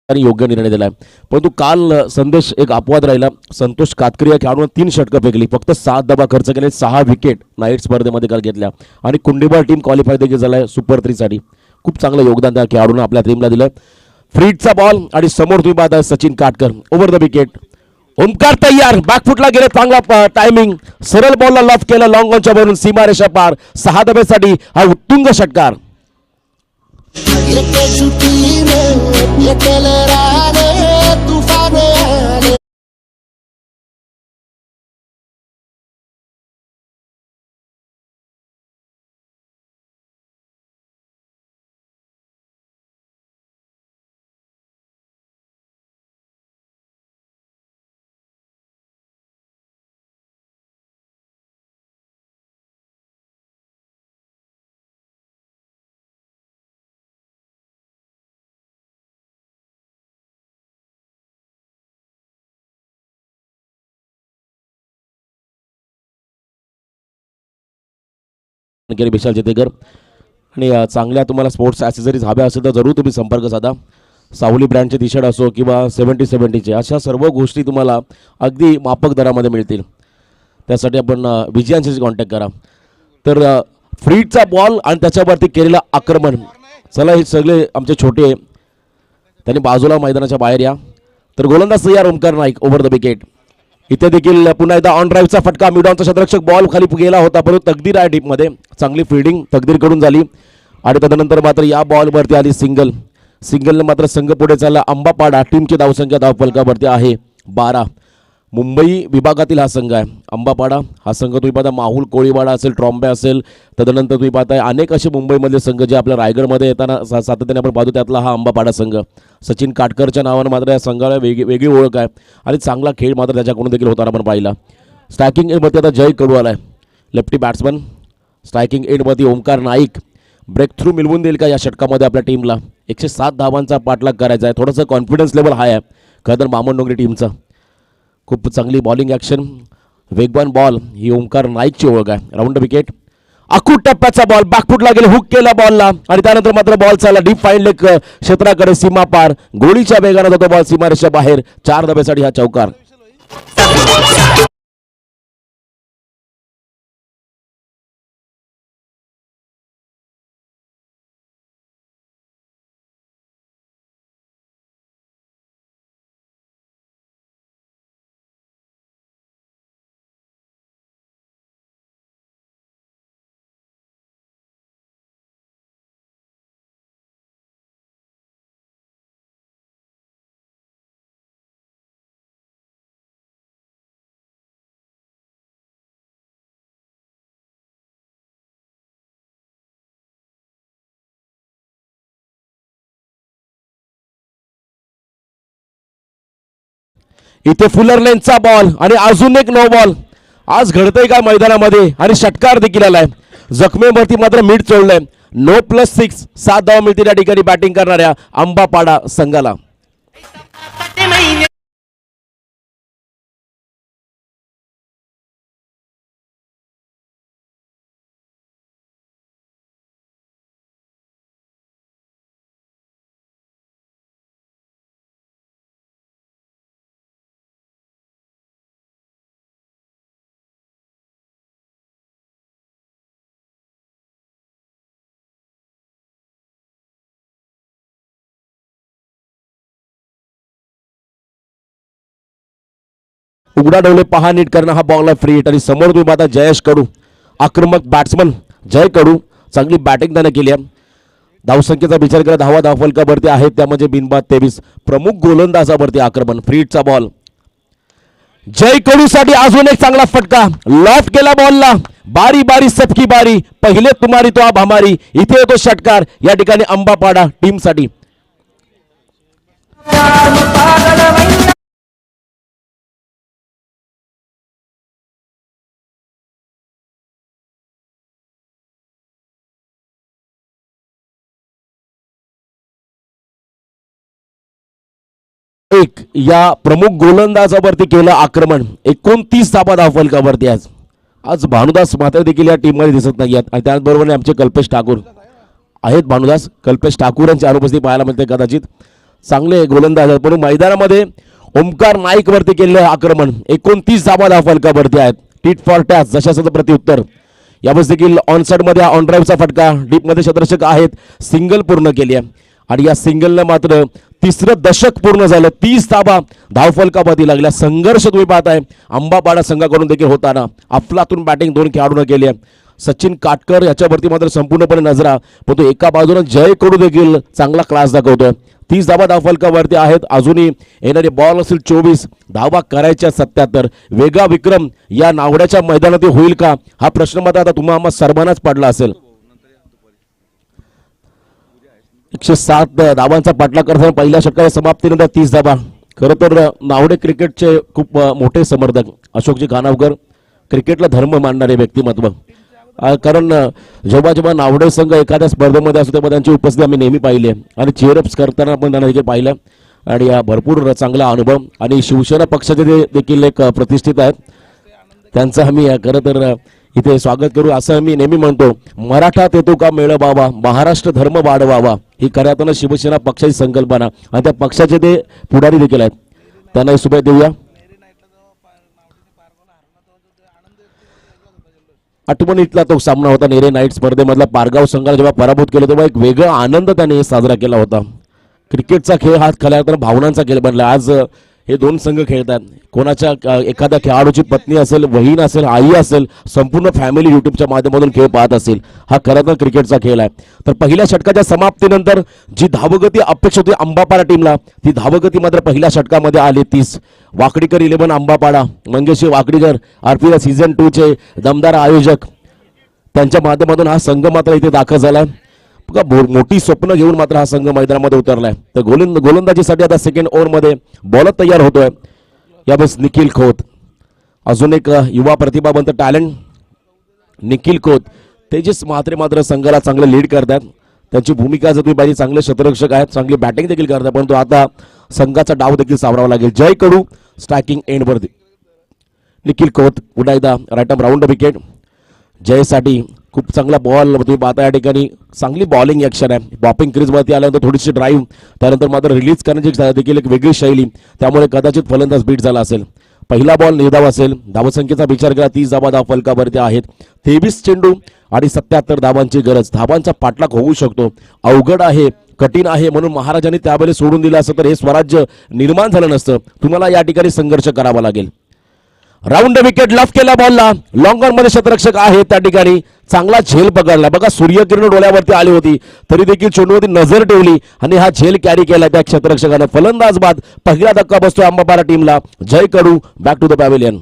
आणि योग्य निर्णय दिलाय. परंतु काल संदेश एक अपवाद राहिला. संतोष कातकरी या खेळाडूने 3 षटकं फेकली, फक्त 7 धाबा खर्च केले, 6 विकेट नाईट स्पर्धेमध्ये काल घेतल्या आणि कुंडीबार टीम क्वालिफाय देखील झालाय सुपर 3 साठी. खूप चांगलं योगदान त्या खेळाडूने आपल्या टीमला दिलं. फ्रीडचा बॉल आणि समोर तुम्ही पाहता Sachin Katkar over the wicket. Omkar तयार, बॅकफुटला गेले, चांगला टायमिंग, सरळ बॉलला लॉफ केलं लॉंग ऑनच्या वरून सीमारेषा पार. 6 धाब्यासाठी हा उत्तुंग षटकार. विशाल जेतेकर. आणि चांगल्या तुम्हाला स्पोर्ट्स ॲसेसरीज हव्या असेल तर जरूर तुम्ही संपर्क साधा. सावली ब्रँडचे टी शर्ट असो किंवा 70-70चे, अशा सर्व गोष्टी तुम्हाला अगदी माफक दरामध्ये मिळतील. त्यासाठी आपण विजयांशी कॉन्टॅक्ट करा. तर फ्रीडचा बॉल आणि त्याच्यावरती केलेलं आक्रमण. चला हे सगळे आमचे छोटे, त्यांनी बाजूला मैदानाच्या बाहेर या. तर गोलंदाज तयार Omkar Naik over the wicket. इथे देखील पुन्हा एकदा ऑन ड्राईव्हचा फटका. मिडॉनचा शतरक्षक बॉल खाली गेला होता, परंतु तकदीर आहे टीममध्ये. चांगली फिल्डिंग तकदीरकडून झाली आणि त्यानंतर मात्र या बॉलवरती आली सिंगलने मात्र संघ पुढे चालला. अंबापाडा टीमची धावसंख्या धावफलकावरती आहे 12. मुंबई विभागातील हा संघ आहे अंबापाडा. हा संघ तुम्ही पाहता माहुल कोळीवाडा असेल, ट्रॉम्बे असेल, तदनंतर तुम्ही पाहताय अनेक असे मुंबईमधले संघ जे आपल्या रायगडमध्ये येताना सातत्याने आपण पाहतो, त्यातला हा अंबापाडा संघ. सचिन काटकरच्या नावानं मात्र या संघाला वेगळी ओळख आहे आणि चांगला खेळ मात्र त्याच्याकडून देखील होताना आपण पाहिला. स्ट्रायकिंग एंडवरती आता जय कडू आलाय, लेफ्टी बॅट्समन. स्ट्रायकिंग एंडवरती ओमकार नाईक ब्रेक थ्रू मिळवून देईल का या षटकामध्ये आपल्या टीमला. 107 धावांचा पाठलाग करायचा आहे. थोडंसं कॉन्फिडन्स लेवल हाय आहे खरं तर मामन डोंगरे टीमचं. खूप चांगली बॉलिंग ॲक्शन, वेगवान बॉल, ही ओमकार नाईकची ओळख आहे. Round wicket. आखूट टप्प्याचा बॉल, बॅकफुटला गेले, हुक केला बॉलला आणि त्यानंतर मात्र बॉल चालला डीप फाईन लेग क्षेत्राकडे, सीमा पार. गोळीच्या वेगाने जातो बॉल सीमारेषा बाहेर. 4 धाब्यासाठी हा चौकार. इथे फुलर लेनचा बॉल आणि अजून एक नो बॉल. आज घडतंय का मैदानामध्ये आणि षटकार देखील आलाय. जखमेवरती मात्र मीठ चोळलंय. 9+6 7 धावा मिळतील या ठिकाणी बॅटिंग करणाऱ्या आंबापाडा संघाला. ते महिने उघडा डोळे पहा नीट करणं. हा बॉल फ्री हिट आणि समोर तुम्ही पाहता जयेश कडू, आक्रमक बॅट्समन जय कडू. चांगली बॅटिंग त्याने केली आहे. धावसंख्येचा विचार केला धावा धावफलकावरती आहेत त्या म्हणजे बिनबाद 23. प्रमुख गोलंदाजावरती आक्रमण. फ्री हिटचा बॉल जय कडू साठी अजून एक चांगला फटका. लॉफ केला बॉलला. बारी बारी सबकी बारी, पहिले तुम्हारी तो अब हमारी. इथे येतो षटकार या ठिकाणी अंबापाडा टीम साठी. एक या प्रमुख गोलंदाजावरती केलं आक्रमण. 29 धावा धावफलकावरती आज. आज भानुदास मात्र देखील या टीम मध्ये दिसत नाही आणि त्याचबरोबर आमचे कल्पेश ठाकूर आहेत. भानुदास कल्पेश ठाकूर यांची अनुपस्थिती पाहायला मिळते कदाचित. चांगले गोलंदाज आहेत पण मैदानामध्ये ओमकार नाईक वरती केलेलं आक्रमण. 29 धावा धावफलकावरती आहेत. टीट फॉर टॅच जशाचं प्रत्युत्तर. यावेळेस देखील ऑनसाइड मध्ये ऑन ड्राईव्हचा फटका. डीप मध्ये क्षेत्ररक्षक आहेत. सिंगल पूर्ण केली आहे आणि या सिंगलनं मात्र तिसरं दशक पूर्ण झालं. 30 धावा धावफलकावरती लागल्या. संघर्ष तुम्ही पाहताय अंबापाडा संघाकडून देखील होताना. अफलातून बॅटिंग 2 खेळाडूंना केली आहे. सचिन काटकर याच्यावरती मात्र संपूर्णपणे नजरा, पण तो एका बाजूने जय कडू देखील चांगला क्लास दाखवतोय. 30 धावा धावफलकावरती आहेत. अजूनही येणारे बॉल असतील 24, धावा करायच्या 77. वेगळा विक्रम या नावड्याच्या मैदानात होईल का हा प्रश्न मात्र आता तुम्हा सर्वांनाच पडला असेल. 107 धावांचा पाठलाग करताना पहिल्या षटकाच्या समाप्तीनंतर 30 धावा. खरं तर नावडे क्रिकेटचे खूप मोठे समर्थक अशोकजी खानावकर, क्रिकेटला धर्म मानणारे व्यक्तिमत्व. कारण जेव्हा जेव्हा नावडे संघ एखाद्या स्पर्धेमध्ये असतो तेव्हा त्यांची उपस्थिती आम्ही नेहमी पाहिली आहे आणि चेअरअप्स करताना पण त्यांना देखील पाहिलं आणि भरपूर चांगला अनुभव. आणि शिवसेना पक्षाचे देखील एक प्रतिष्ठित आहेत. त्यांचं आम्ही खरं तर इथे स्वागत करू असं मी नेहमी म्हणतो. मराठात येतो का मेळ बाबा, महाराष्ट्र धर्म वाढवावा ही खऱ्या अर्थानं शिवसेना पक्षाची संकल्पना आणि त्या पक्षाचे ते पुढारी देखील आहेत. त्यांना शुभेच्छा देऊया. आठवणीतला तो सामना होता नेरे नाईट स्पर्धेमधला. पारगाव संघाला जेव्हा पराभूत केलं तेव्हा एक वेगळा आनंद त्याने साजरा केला होता. क्रिकेटचा खेळ हा खऱ्या अर्थानं भावनांचा खेळ बनला. आज हे दोन संघ खेळतात. कोणाच्या एखाद्या खेळाडूची पत्नी असेल, बहीण असेल, आई असेल, संपूर्ण फॅमिली युट्यूबच्या माध्यमातून खेळ पाहत असेल. हा खरं तर क्रिकेटचा खेळ आहे. तर पहिल्या षटकाच्या समाप्तीनंतर जी धावगती अपेक्षित होती अंबापाडा टीमला, ती धावगती मात्र पहिल्या षटकामध्ये आली 30. वाकडीकर 11 अंबापाडा, मंगेशी वाकडीकर आरपीएल सीझन 2 चे दमदार आयोजक, त्यांच्या माध्यमातून हा संघ मात्र इथे दाखल झालाय. मोठी स्वप्न घेऊन मात्र हा संघ मैदानामध्ये उतरलाय. तर गोलंदाजीसाठी आता सेकंड ओव्हरमध्ये बॉलर तयार होतोय. यावेळेस निखिल खोत, अजून एक युवा प्रतिभावंत टॅलेंट निखिल खोत. तेजस म्हात्रे मात्र संघाला चांगले लीड करतात. त्यांची भूमिका जर तुम्ही पाहिजे, चांगले क्षेत्ररक्षक आहेत, चांगली बॅटिंग देखील करतात, परंतु आता संघाचा डाव देखील सावरावा लागेल. जय कडू स्ट्रायकिंग एंडवरती. निखिल खोत पुन्हा एकदा राईट आर्म राऊंड विकेट. जयसाठी खूप चांगला बॉल तुम्ही पाहता. या ठिकाणी चांगली बॉलिंग ॲक्शन आहे. बॉपिंग क्रीजवरती आल्यानंतर थोडीशी ड्राईव्ह, त्यानंतर मात्र रिलीज करण्याची देखील एक वेगळी शैली, त्यामुळे कदाचित फलंदाज बीट झाला असेल. पहिला बॉल निर्धाव असेल. धावसंख्येचा विचार केला 30 धावा धावफलकावरती आहेत. 23 चेंडू आणि 77 धावांची गरज. धावांचा पाठलाग होऊ शकतो. अवघड आहे, कठीण आहे म्हणून महाराजांनी त्यावेळेस सोडून दिलं असतं तर हे स्वराज्य निर्माण झालं नसतं. तुम्हाला या ठिकाणी संघर्ष करावा लागेल. राऊंड विकेट लफ केला बॉलला. लॉंग ऑन मध्ये क्षेत्ररक्षक आहे त्या ठिकाणी. चांगला झेल पकडला. बघा सूर्यकिरण डोळ्यावरती आली होती तरी देखील चेंडूवरती नजर ठेवली आणि हा झेल कॅरी केला त्या क्षेत्ररक्षकाने. फलंदाज बाद. पहिला धक्का बसतोय अंबापाडा टीमला. जय कडू बॅक टू द पॅव्हिलियन.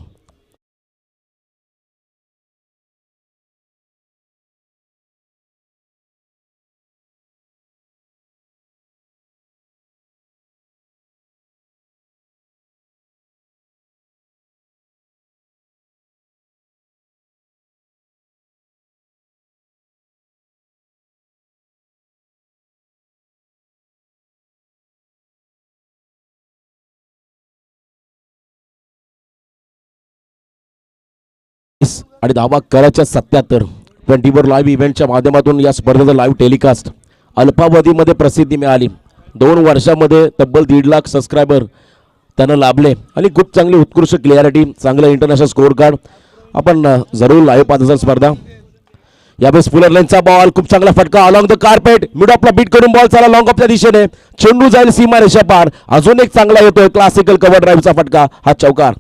आणि धावा करायच्या 77. 24 लाईव्ह इव्हेंटच्या माध्यमातून या स्पर्धेचं लाईव्ह टेलिकास्ट अल्पावधीमध्ये प्रसिद्धी मिळाली. 2 वर्षामध्ये तब्बल 1.5 लाख सबस्क्रायबर त्यांना लाभले आणि खूप चांगली उत्कृष्ट क्लिअरिटी, चांगलं इंटरनॅशनल स्कोअर कार्ड. आपण जरूर लाईव्ह 5000 स्पर्धा. यावेळेस फुलर लाईनचा बॉल, खूप चांगला फटका अलॉंग द कार्पेट, मिड ऑफला बीट करून बॉल चाला लॉंग ऑफच्या दिशेने, चेंडू जाईल सीमा रेषा पार. अजून एक चांगला येतोय क्लासिकल कव्हर ड्राईव्हचा फटका, हा चौकार.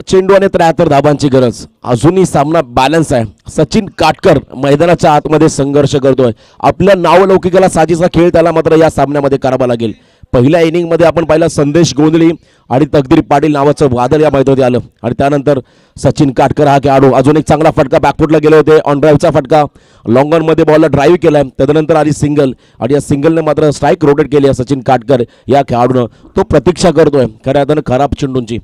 चेंडू आणि 73 धाबांची गरज. अजूनही सामना बॅलन्स आहे. सचिन काटकर मैदानाच्या आतमध्ये संघर्ष करतोय. आपल्या नावलौकिकाला साजेसा खेळ त्याला मात्र या सामन्यामध्ये करावा लागेल. पहिल्या इनिंगमध्ये आपण पाहिलं संदेश गोंधळी आणि तकदीर पाटील नावाचं वादळ या मैदानात आलं आणि त्यानंतर सचिन काटकर हा खेळाडू. अजून एक चांगला फटका बॅकफुटला गेले होते, ऑन ड्राईव्हचा फटका, लॉंग ऑनमध्ये बॉलला ड्राईव्ह केलाय. त्यानंतर आली सिंगल आणि या सिंगलने मात्र स्ट्राईक रोटेट केली आहे सचिन काटकर या खेळाडूनं. तो प्रतीक्षा करतोय खऱ्या अर्थानं खराब चेंडूंची.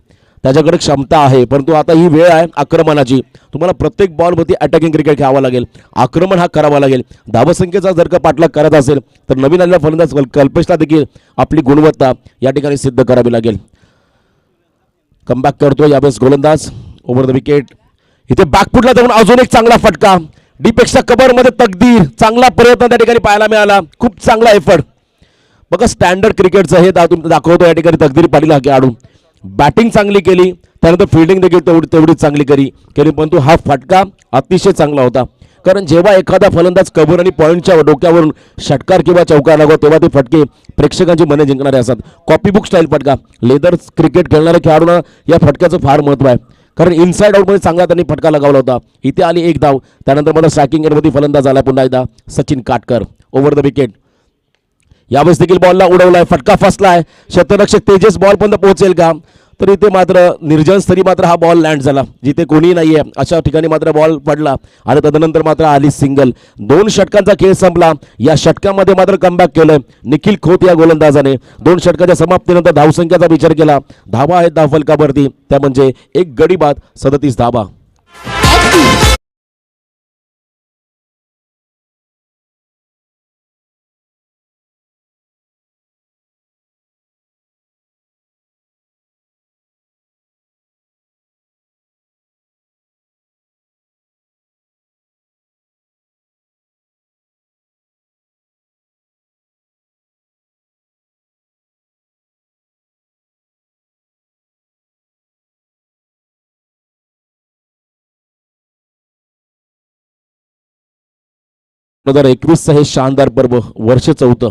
त्याच्याकडे क्षमता आहे, परंतु आता ही वेळ आहे आक्रमणाची. तुम्हाला प्रत्येक बॉलमध्ये अटॅकिंग क्रिकेट खेळावं लागेल, आक्रमण हा करावं लागेल. धावसंख्येचा जर का पाठलाग करत असेल तर नवीन आलेल्या फलंदाज कल्पेशला देखील आपली गुणवत्ता या ठिकाणी सिद्ध करावी लागेल. कमबॅक करतो यावेळेस गोलंदाज ओव्हर द विकेट. इथे बॅकफुटला जाऊन अजून एक चांगला फटका, डीपेक्षा कव्हरमध्ये तकदीर. चांगला प्रयत्न त्या ठिकाणी पाहायला मिळाला, खूप चांगला एफर्ट. बघा स्टँडर्ड क्रिकेटचं हे दाखवतो या ठिकाणी तकदीर पाटील हा खेळाडू. बॅटिंग चांगली केली, त्यानंतर फिल्डिंग देखील तेवढीच चांगली केली, परंतु हा फटका अतिशय चांगला होता. कारण जेव्हा एखादा फलंदाज कव्हर आणि पॉईंटच्या डोक्यावरून षटकार किंवा चौकार लागतो तेव्हा ते फटके प्रेक्षकांची मने जिंकणारे असतात. कॉपीबुक स्टाईल फटका. लेदर क्रिकेट खेळणाऱ्या खेळाडूंना या फटक्याचं फार महत्त्व आहे, कारण इनसाइड आउटमध्ये चांगला त्यांनी फटका लगावला होता. इथे आली एक धाव, त्यानंतर मला स्ट्रायकिंग एंडमध्ये फलंदाज आला पुन्हा एकदा Sachin Katkar over the wicket. यावेळेस देखील बॉलला उडवलाय, फटका फसलाय. क्षेत्ररक्षक तेजस बॉल पर्यंत पोहोचेल का, तर इथे मात्र निर्जन स्तरी मात्र हा बॉल लँड झाला जिथे कोणी नाहीये अशा ठिकाणी मात्र बॉल पडला आणि तदनंतर मात्र आली सिंगल. 2 षटकांचा खेळ संपला. या षटकामध्ये मात्र कमबॅक केलंय निखिल खोत या गोलंदाजाने. 2 षटकाच्या समाप्तीनंतर धावसंख्येचा विचार केला, धावा आहेत धावफलकावरती, त्या म्हणजे एक गडी बाद 37 धावा. दोन 2021 हे शानदार पर्व, वर्ष 4थं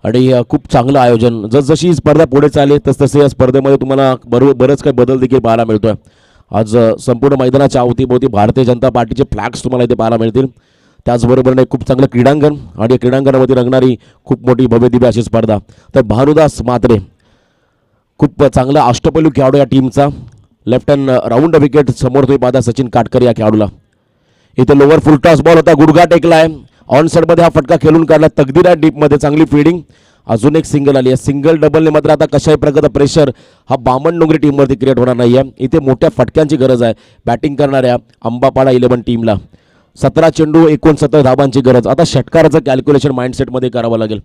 आणि खूप चांगलं आयोजन. जसजशी ही स्पर्धा पुढे चालली तसतसे या स्पर्धेमध्ये तुम्हाला बरंच काही बदल देखील पाहायला मिळतोय. आज संपूर्ण मैदानाच्या अवतीभोवती भारतीय जनता पार्टीचे फ्लॅग्स तुम्हाला इथे पाहायला मिळतील. त्याचबरोबर खूप चांगलं क्रीडांगण आणि या क्रीडांगणामध्ये रंगणारी खूप मोठी भव्यदिव्य अशी स्पर्धा. तर भानुदास म्हात्रे खूप चांगला अष्टपैलू खेळाडू या टीमचा. लेफ्ट हँड राऊंड विकेट समोर तुम्ही पाहता सचिन काटकर या खेळाडूला. इथे लोअर फुल टॉस बॉल होता, गुडघा टेकलाय, ऑन साइडमध्ये हा फटका खेळून काढला. तकदीर आहे डीपमध्ये, चांगली फिल्डिंग. अजून एक सिंगल आली आहे. सिंगल डबलने मात्र आता कशाही प्रकारचा प्रेशर हा बामण डोंगरी टीमवरती क्रिएट होणार नाही आहे. इथे मोठ्या फटक्यांची गरज आहे बॅटिंग करणाऱ्या अंबापाडा 11 टीमला. 17 चेंडू 69 धाबांची गरज. आता षटकाराचं कॅल्क्युलेशन माइंडसेटमध्ये करावं लागेल.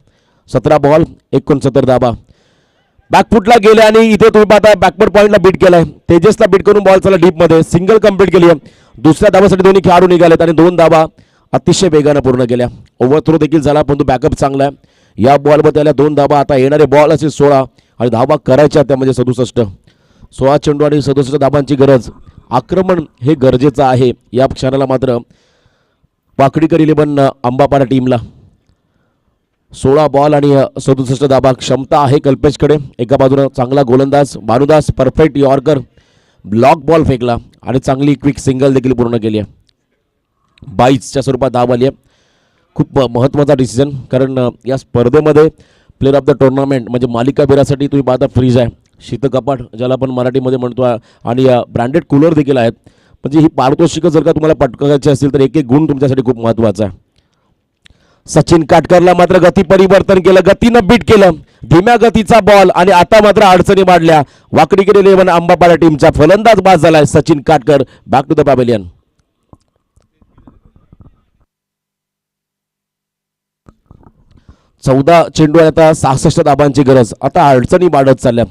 17 बॉल 69 धाबा. बॅकफुटला गेले आणि इथे तुम्ही पाहता बॅकवर्ड पॉईंटला बीट केलाय. तेजसला बीट करून बॉल चालला डीपमध्ये, सिंगल कंप्लीट केली आहे. दुसऱ्या धावासाठी दोन्ही खेळाडू निघालेत आणि 2 धावा अतिशय वेगानं पूर्ण केल्या. ओव्हरथ्रो देखील झाला, परंतु बॅकअप चांगला आहे. या बॉलमध्ये त्याला 2 धावा. आता येणारे बॉल असे 16 आणि धावा करायच्या त्या म्हणजे 67. 16 चेंडू आणि 67 धाबांची गरज. आक्रमण हे गरजेचं आहे या क्षणाला मात्र वाकडीकर 11 अंबापाडा टीमला. 16 बॉल आणि 67 धाबा. क्षमता आहे कल्पेशकडे. एका बाजूने चांगला गोलंदाज Bhanudas, perfect yorker, block ball फेकला आणि चांगली क्विक सिंगल देखील पूर्ण केली आहे. 22च्या स्वरूपात धाव आली आहे. खूप महत्त्वाचा डिसिजन, कारण या स्पर्धेमध्ये प्लेअर ऑफ द टुर्नामेंट म्हणजे मालिकावीरासाठी तुम्ही पाहता फ्रीज आहे, शीतकपाट ज्याला आपण मराठीमध्ये म्हणतो, आणि ब्रँडेड कूलर देखील आहेत. म्हणजे ही पारितोषिकं जर का तुम्हाला पटकायची असतील तर एक एक गुण तुमच्यासाठी खूप महत्त्वाचा आहे. सचिन काटकरला मात्र गती परिवर्तन केलं, गतीनं बीट केलं, धीम्या गतीचा बॉल आणि आता मात्र अडचणी वाढल्या. वाकडीकडे 11 आंबापाडा टीमचा फलंदाज बाद झालाय Sachin Katkar. Back to the pavilion. 14 चेंडू आणि आता 66 धाबांची गरज. आता अडचणी वाढत चालल्या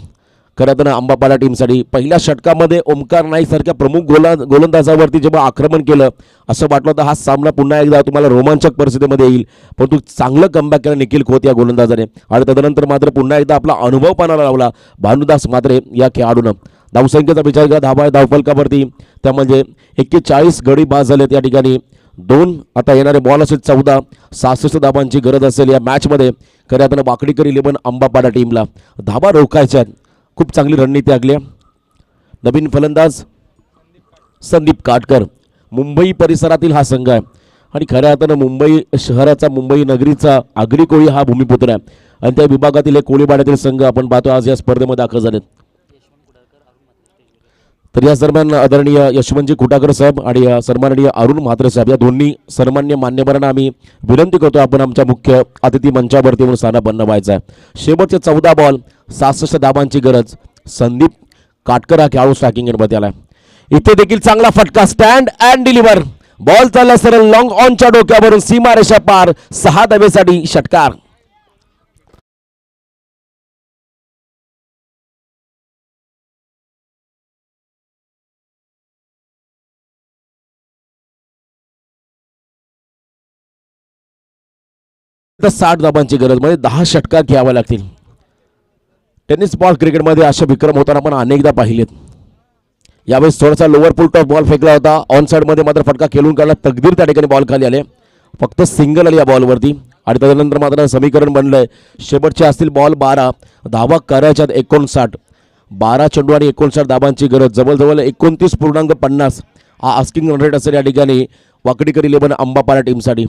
खरं तर आंबापाडा टीमसाठी. पहिल्या षटकामध्ये ओमकार नाईक सारख्या प्रमुख गोलंदाजावरती जेव्हा आक्रमण केलं असं वाटलं होतं हा सामना पुन्हा एकदा तुम्हाला रोमांचक परिस्थितीमध्ये येईल, परंतु चांगलं कमबॅक केलं निखिल खोत या गोलंदाजाने आणि तदनंतर मात्र पुन्हा एकदा आपला अनुभव पानाला लावला भानुदास म्हात्रे या खेळाडूनं. धावसंख्येचा विचार केला धाबा धावफलकावरती त्यामध्ये 41 गडी बाद झालेत या ठिकाणी. 2 आता येणारे बॉल असेल 14. 66 धाबांची गरज असेल या मॅचमध्ये. खऱ्या अर्थानं वाकडीकर 11 आंबापाडा टीमला धाबा रोखायच्या. खूप चांगली रणनीती आखली. नवीन फलंदाज संदीप काटकर. मुंबई परिसरातील हा संघ आहे आणि खऱ्या अर्थानं मुंबई शहराचा मुंबई नगरीचा आगरी कोळी हा भूमिपुत्र आहे आणि त्या विभागातील एक कोळीवाड्यातील संघ आपण पाहतो आज या स्पर्धेमध्ये दाखल झालेत. तर या दरम्यान आदरणीय यशवंतजी कुटाकर साहेब आणि सन्माननीय अरुण म्हात्रे साहेब या दोन्ही सन्मान्य मान्यवरांना आम्ही विनंती करतो आपण आमच्या मुख्य अतिथी मंचावरती म्हणून स्थानापन्न व्हायचं आहे. शेवटचे 14 बॉल 66 धाबांची गरज. संदीप काटकर हा खेळाडू स्ट्रायकिंग एंडमध्ये आला. इथे देखील चांगला फटका, स्टँड अँड डिलिव्हर. बॉल चालला सरळ लॉंग ऑनच्या डोक्यावरून सीमारेषा पार. 6 धावेसाठी षटकार. तर 60 धाबांची गरज म्हणजे 10 षटकार घ्याव्या लागतील. टेनिस बॉल क्रिकेटमध्ये असे विक्रम होताना आपण अनेकदा पाहिलेत. यावेळेस थोडासा लोअर पुल टॉप बॉल फेकला होता, ऑन साईडमध्ये मात्र फटका खेळून काढला. तकदीर त्या ठिकाणी बॉल खाली आले, फक्त सिंगल आली या बॉलवरती आणि त्यानंतर मात्र समीकरण बनलंय. शेवटचे असतील बॉल 12, धावा करायच्यात 59. 12 चेंडू आणि 59 धाबांची गरज. जवळजवळ 29.50 हा आस्किंग रन रेट असेल या ठिकाणी वाकडीकर 11 आंबापाडा टीमसाठी.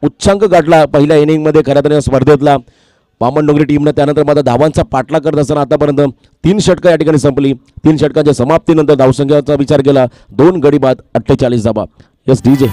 उच्चांक गाठला पहिल्या इनिंगमध्ये खऱ्या तर स्पर्धेतला बामणडोंगरी टीमनं. त्यानंतर मात्र धावांचा पाठलाग करत असताना आतापर्यंत 3 षटकं या ठिकाणी संपली. 3 षटकांच्या समाप्तीनंतर धावसंख्येचा विचार केला 2 गडी बाद 48 धाबा. Yes DJ.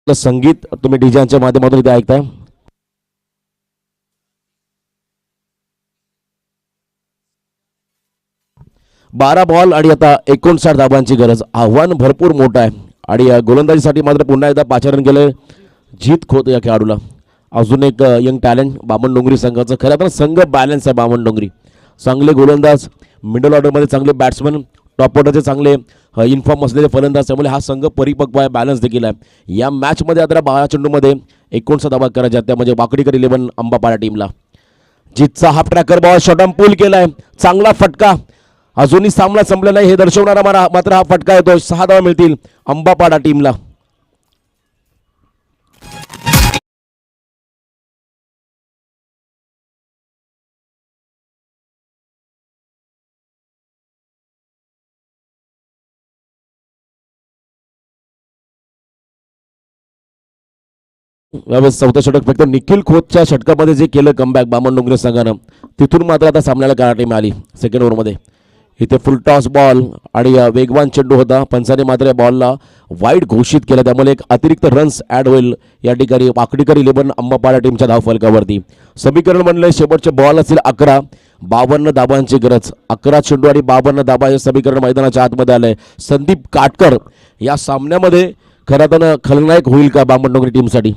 संगीत तुम्ही डीजेच्या माध्यमातून इथे ऐकताय. बारा बॉल आणि आता 59 धाबांची गरज. आव्हान भरपूर मोठं आहे आणि गोलंदाजीसाठी मात्र पुन्हा एकदा पाचारण केलं जीत खोत या खेळाडूला. अजून एक यंग टॅलेंट बामणडोंगरी संघाचं. खरं तर संघ बॅलन्स आहे बामणडोंगरी. चांगले गोलंदाज, मिडल ऑर्डरमध्ये चांगले बॅट्समन, टॉप ऑर्डरचे चांगले इन्फॉर्म असलेले फलंदाज. त्यामुळे हा संघ परिपक्व आहे, बॅलन्स देखील आहे. या मॅचमध्ये आता 12 चेंडूमध्ये 59 धाबा करायच्या त्या म्हणजे वाकडीकर 11 आंबापाडा टीमला. जीतचा हाफ ट्रॅकर बॉल शॉर्टम पूल केलाय, चांगला फटका. अजूनही सामना संपला नाही हे दर्शवणारा मात्र हा फटका येतो. 6 धावा मिळतील आंबापाडा टीमला. यावेळेस 4थं षटक फक्त निखिल खोतच्या षटकामध्ये जे केलं कमबॅक बामणडोंगरी संघानं, तिथून मात्र आता सामन्याला काढा टीम आली सेकंड ओव्हरमध्ये. इथे फुल टॉस बॉल आणि वेगवान चेंडू होता. पंचाने मात्र या बॉलला वाईड घोषित केलं, त्यामुळे एक अतिरिक्त रन्स ॲड होईल या ठिकाणी वाकडीकर 11 अंबापाडा टीमच्या धावफलकावरती. समीकरण म्हणलं शेवटचे बॉल असतील 11, 52 धाबांची गरज. 11 चेंडू आणि 52 धाबा हे समीकरण मैदानाच्या आतमध्ये आलंय. संदीप काटकर या सामन्यामध्ये खरं तर खलनायक होईल का बामणडोंगरी टीमसाठी?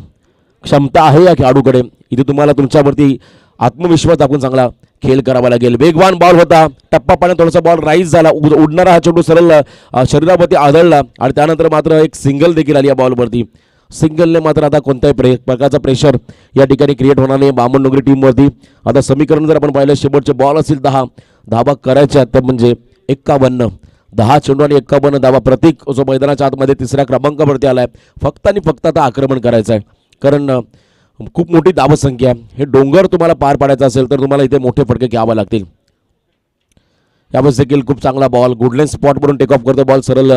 क्षमता आहे या खेळाडूकडे. इथे तुम्हाला तुमच्यावरती आत्मविश्वास दाखवून चांगला खेळ करावा लागेल. वेगवान बॉल होता, टप्पा पाण्यात थोडासा बॉल राईज झाला, उडणारा हा चेंडू सरळ शरीरावरती आदळला आणि त्यानंतर मात्र एक सिंगल देखील आली या बॉलवरती. सिंगलने मात्र आता कोणत्याही प्रकारचा प्रेशर या ठिकाणी क्रिएट होणार नाही बामणडोंगरी टीमवरती. आता समीकरण जर आपण पाहिलं शेवटचे बॉल असतील 10, धाबा करायच्या तर म्हणजे 51. 10 चेंडू आणि 51 धाबा. प्रतीक जो मैदानाच्या आतमध्ये 3ऱ्या क्रमांकावरती आलाय. फक्त आणि फक्त आता आक्रमण करायचं आहे, कारण खूप मोठी धावसंख्या. हे डोंगर तुम्हाला पार पाडायचं असेल तर तुम्हाला इथे मोठे फटके घ्यावे लागतील. यावेळेस देखील खूप चांगला बॉल गुडलेन स्पॉटवरून टेक ऑफ करतो बॉल सरळ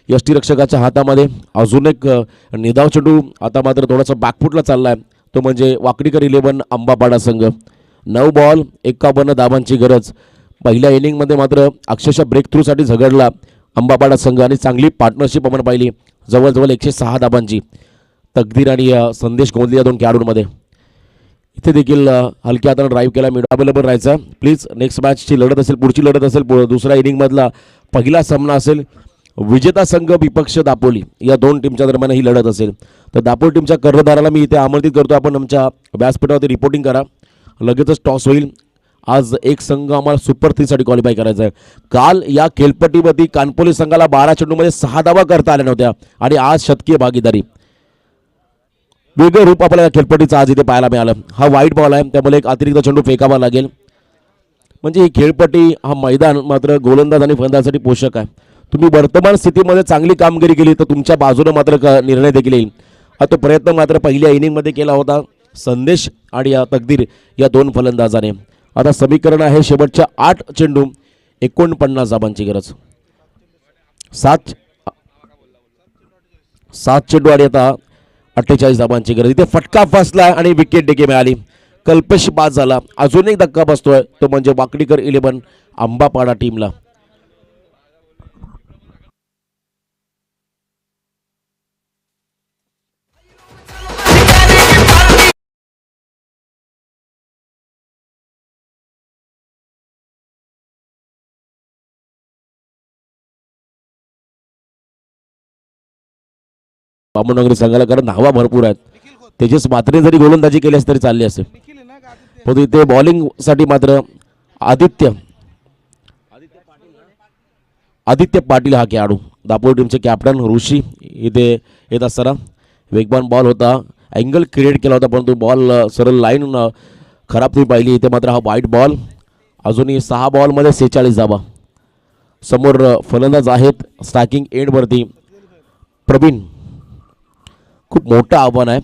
यष्टीरक्षकाच्या हातामध्ये. अजून एक निधाव चेंडू आता मात्र थोडासा बॅकफुटला चालला आहे, तो म्हणजे वाकडीकर 11 अंबापाडा संघ. 9 बॉल 51 धाबांची गरज. पहिल्या इनिंगमध्ये मात्र अक्षरशः ब्रेक थ्रूसाठी झगडला अंबापाडा संघ आणि चांगली पार्टनरशिप आपण पाहिली, जवळजवळ 106 धाबांची. तकदीर आणि संदेश गोंदली या 2 खेळाडूंमध्ये. इथे देखील हलक्या हाताने ड्राईव्ह केला. अवेलेबल राहायचा प्लीज. नेक्स्ट मॅचची लढत असेल, पुढची लढत असेल, दुसऱ्या इनिंगमधला पहिला सामना असेल विजेता संघ विपक्ष दापोली या 2 टीमच्या दरम्यान ही लढत असेल. तर दापोली टीमच्या कर्णधाराला मी इथे आमंत्रित करतो, आपण आमच्या व्यासपीठावरती रिपोर्टिंग करा. लगेचच टॉस होईल. आज एक संघ आम्हाला सुपर 3साठी क्वालिफाय करायचा आहे. काल या खेळपट्टीवरती कानपोली संघाला 12 चेंडूमध्ये 6 धावा करता आल्या नव्हत्या आणि आज शतकीय भागीदारी. वेगळं रूप आपल्याला खेळपट्टीचं आज इथे पाहायला मिळालं. हा वाईट बॉल आहे, त्यामुळे एक अतिरिक्त चेंडू फेकावा लागेल. म्हणजे ही खेळपट्टी, हा मैदान मात्र गोलंदाज आणि फलंदाजासाठी पोषक आहे. तुम्ही वर्तमान स्थितीमध्ये चांगली कामगिरी केली तर तुमच्या बाजूने मात्र निर्णय देखील येईल. हा तो प्रयत्न मात्र पहिल्या इनिंगमध्ये केला होता संदेश आणि तकदीर या 2 फलंदाजाने. आता समीकरण आहे शेवटच्या 8 चेंडू 49 धाबांची गरज. 7 चेंडू आणि आता 48 धाबांची गरज. इथे फटका फसला आणि विकेट देखील मिळाली. कल्पेश बाद झाला. अजून एक धक्का बसतोय, तो म्हणजे वाकडीकर 11 अंबापाडा टीमला. बामणडोंगरी संघाला कारण धावा भरपूर आहेत. तेजस मात्रे जरी गोलंदाजी केली असती तरी चालली असेल. परंतु इथे बॉलिंगसाठी मात्र आदित्य पाटील हा खेळाडू, दापोली टीमचे कॅप्टन ऋषी इथे येत असताना. वेगवान बॉल होता, अँगल क्रिएट केला होता, परंतु बॉल सरळ लाईन खराब तुम्ही पाहिली. इथे मात्र हा वाईट बॉल. अजूनही 6 बॉलमध्ये 46 धाबा. समोर फलंदाज आहेत स्ट्रायकिंग एंडवरती प्रवीण. खूप मोठं आव्हान आहे.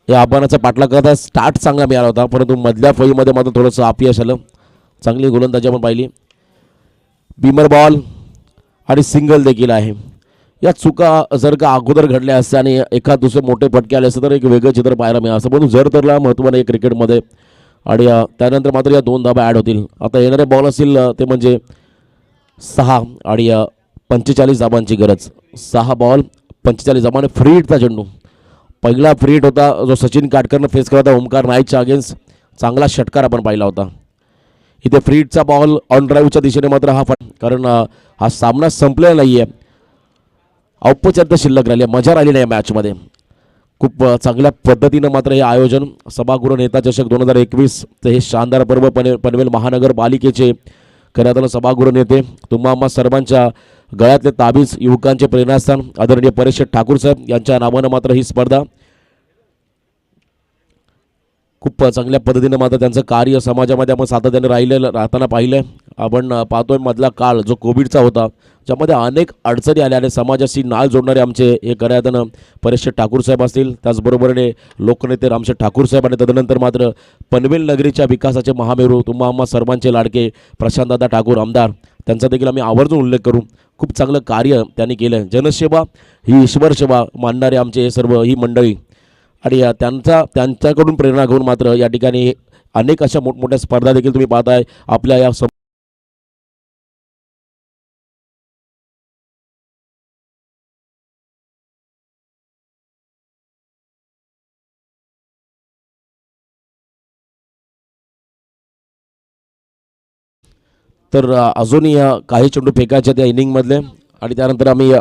या आव्हानाचा पाठलाग करता स्टार्ट चांगला मिळाला होता, परंतु मधल्या फळीमध्ये मात्र थोडंसं अपयश आलं. चांगली गोलंदाजी आपण पाहिली. बीमर बॉल आणि सिंगल देखील आहे. या चुका जर का अगोदर घडल्या असत्या आणि एखाद दुसरे मोठे फटके आले असते तर एक वेगळं चित्र पाहायला मिळालं असं. परंतु जर तरला महत्त्वानं आहे क्रिकेटमध्ये आणि त्यानंतर मात्र या 2 धाबा ॲड होतील. आता येणारे बॉल असतील ते म्हणजे 6 आणि 45 धाबांची गरज. 6 बॉल 45 धाबा आणि फ्री हिटचा चेंडू. पहिला फ्री हिट होता जो सचिन काटकरनं फेस केला होता ओमकार नाईकच्या अगेन्स्ट. चांगला षटकार आपण पाहिला होता. इथे फ्री हिटचा बॉल ऑन ड्राईव्हच्या दिशेने मात्र कारण हा सामना संपलेला नाही आहे. औपचारिकता शिल्लक राहिली आहे, मजा राहिली नाही मॅचमध्ये. खूप चांगल्या पद्धतीनं मात्र हे आयोजन सभागृह नेता चषक 2021 हे शानदार पर्व पनवेल महानगरपालिकेचे करण्यात आलं. सभागृह नेते तुम्हा आम्हा सर्वांच्या गळ्यातले ताबीज युवकांचे प्रेरणास्थान आदरणीय परेश ठाकूर साहेब यांच्या नावानं मात्र ही स्पर्धा खूप चांगल्या पद्धतीनं मात्र त्यांचं कार्य समाजामध्ये आपण सातत्याने राहताना पाहिलं. आपण पाहतोय मधला काळ जो कोविडचा होता, ज्यामध्ये अनेक अडचणी आल्या आणि समाजाशी नाळ जोडणारे आमचे हे करण्यात परेश ठाकूर साहेब असतील, त्याचबरोबरीने लोकनेते रामशेठ ठाकूर साहेब आणि तदनंतर मात्र पनवेल नगरीच्या विकासाचे महामेरू तुम्हा आम्हा सर्वांचे लाडके प्रशांतदादा ठाकूर आमदार, त्यांचा देखील आम्ही आवर्जून उल्लेख करू. खूप चांगलं कार्य त्यांनी केलं. जनसेवा ही ईश्वर सेवा मानणारे आमचे हे सर्व ही मंडळी आणि त्यांच्याकडून प्रेरणा घेऊन मात्र या ठिकाणी अनेक अशा मोठमोठ्या स्पर्धा देखील तुम्ही पाहताय आपल्या या तर अजूनही काही चेंडू फेकायचे त्या इनिंगमधले आणि त्यानंतर आम्ही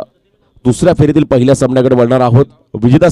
दुसऱ्या फेरीतील पहिल्या सामन्याकडे वळणार आहोत. विजेता